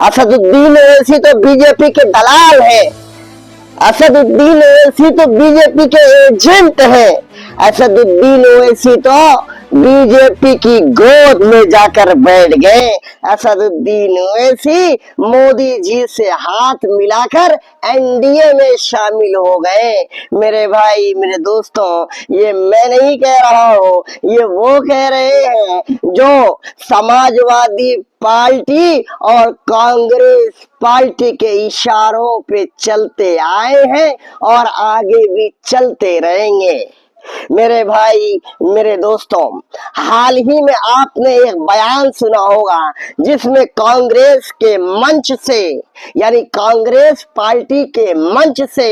असदुद्दीन ओवैसी तो बीजेपी के दलाल है। असदुद्दीन ओवैसी तो बीजेपी के एजेंट है। असदुद्दीन ओवैसी तो बीजेपी की गोद में जाकर बैठ गए। असदुद्दीन ओवैसी मोदी जी से हाथ मिलाकर एनडीए में शामिल हो गए। मेरे भाई मेरे दोस्तों, ये मैं नहीं कह रहा हूँ, ये वो कह रहे हैं जो समाजवादी पार्टी और कांग्रेस पार्टी के इशारों पे चलते आए हैं और आगे भी चलते रहेंगे। मेरे भाई मेरे दोस्तों, हाल ही में आपने एक बयान सुना होगा जिसमें कांग्रेस के मंच से, यानी कांग्रेस पार्टी के मंच से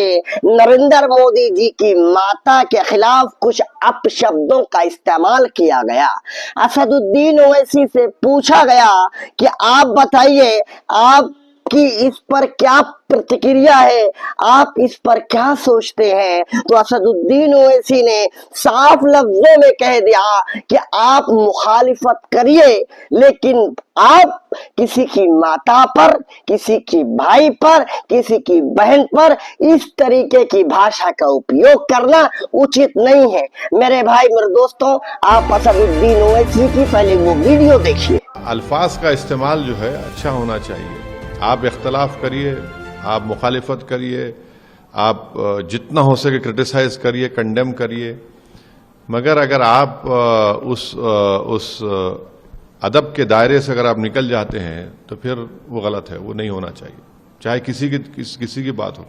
नरेंद्र मोदी जी की माता के खिलाफ कुछ अपशब्दों का इस्तेमाल किया गया। असदुद्दीन ओवैसी से पूछा गया कि आप बताइए, आप कि इस पर क्या प्रतिक्रिया है, आप इस पर क्या सोचते हैं। तो असदुद्दीन ओवैसी ने साफ लफ्जों में कह दिया कि आप मुखालिफत करिए, लेकिन आप किसी की माता पर, किसी की भाई पर, किसी की बहन पर इस तरीके की भाषा का उपयोग करना उचित नहीं है। मेरे भाई मेरे दोस्तों, आप असदुद्दीन ओवैसी की पहले वो वीडियो देखिए। अल्फाज का इस्तेमाल जो है अच्छा होना चाहिए। आप इख्तलाफ करिए, आप मुखालिफत करिए, आप जितना हो सके क्रिटिसाइज करिए, कंडेम करिए, मगर अगर आप उस अदब के दायरे से अगर आप निकल जाते हैं तो फिर वो गलत है, वो नहीं होना चाहिए, चाहे किसी की बात हो।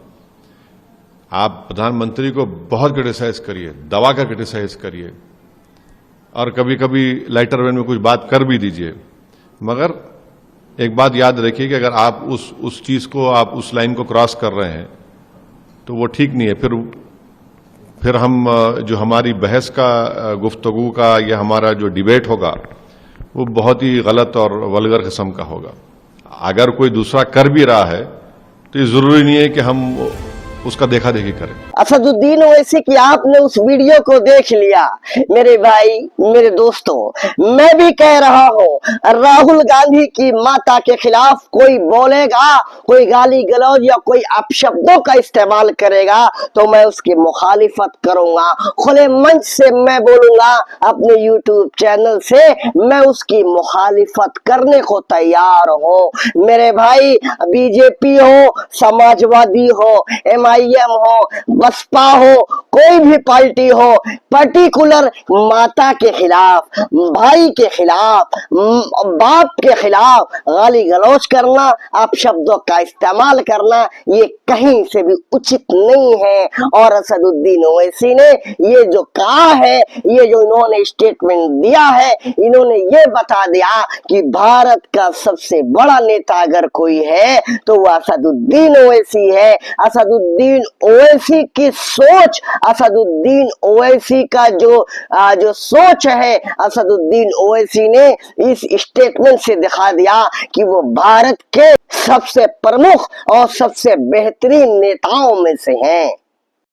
आप प्रधानमंत्री को बहुत क्रिटिसाइज करिए, दबा कर क्रिटिसाइज करिए, और कभी कभी लाइटर वेन में कुछ बात कर भी दीजिए, मगर एक बात याद रखिए कि अगर आप उस चीज को, आप उस लाइन को क्रॉस कर रहे हैं तो वो ठीक नहीं है। फिर हम जो हमारी बहस का, गुफ्तगू का, या हमारा जो डिबेट होगा वो बहुत ही गलत और वल्गर किस्म का होगा। अगर कोई दूसरा कर भी रहा है तो ये जरूरी नहीं है कि हम उसका देखा देखी करें। असदुद्दीन ओवैसी की आपने उस वीडियो को देख लिया। मेरे भाई मेरे दोस्तों, मैं भी कह रहा हूँ, राहुल गांधी की माता के खिलाफ कोई बोलेगा, कोई गाली गलौज या कोई अपशब्दों का इस्तेमाल करेगा तो मैं उसकी मुखालिफत करूंगा। खुले मंच से मैं बोलूंगा, अपने यूट्यूब चैनल से मैं उसकी मुखालिफत करने को तैयार हूँ। मेरे भाई, बीजेपी हो, समाजवादी हो, MIM हो, बसपा हो, कोई भी पार्टी हो, पर्टिकुलर माता के खिलाफ, भाई के खिलाफ, बाप के खिलाफ गाली गलौज करना, अपशब्दों का इस्तेमाल करना, ये कहीं से भी उचित नहीं है। और असदुद्दीन ओवैसी ने ये जो कहा है, ये जो इन्होंने स्टेटमेंट दिया है, इन्होंने ये बता दिया कि भारत का सबसे बड़ा नेता अगर कोई है तो वह असदुद्दीन ओवैसी है। असदुद्दीन ओवैसी की सोच, असदुद्दीन ओवैसी का जो सोच है, असदुद्दीन ओवैसी ने इस स्टेटमेंट से दिखा दिया कि वो भारत के सबसे प्रमुख और सबसे बेहतरीन नेताओं में से हैं।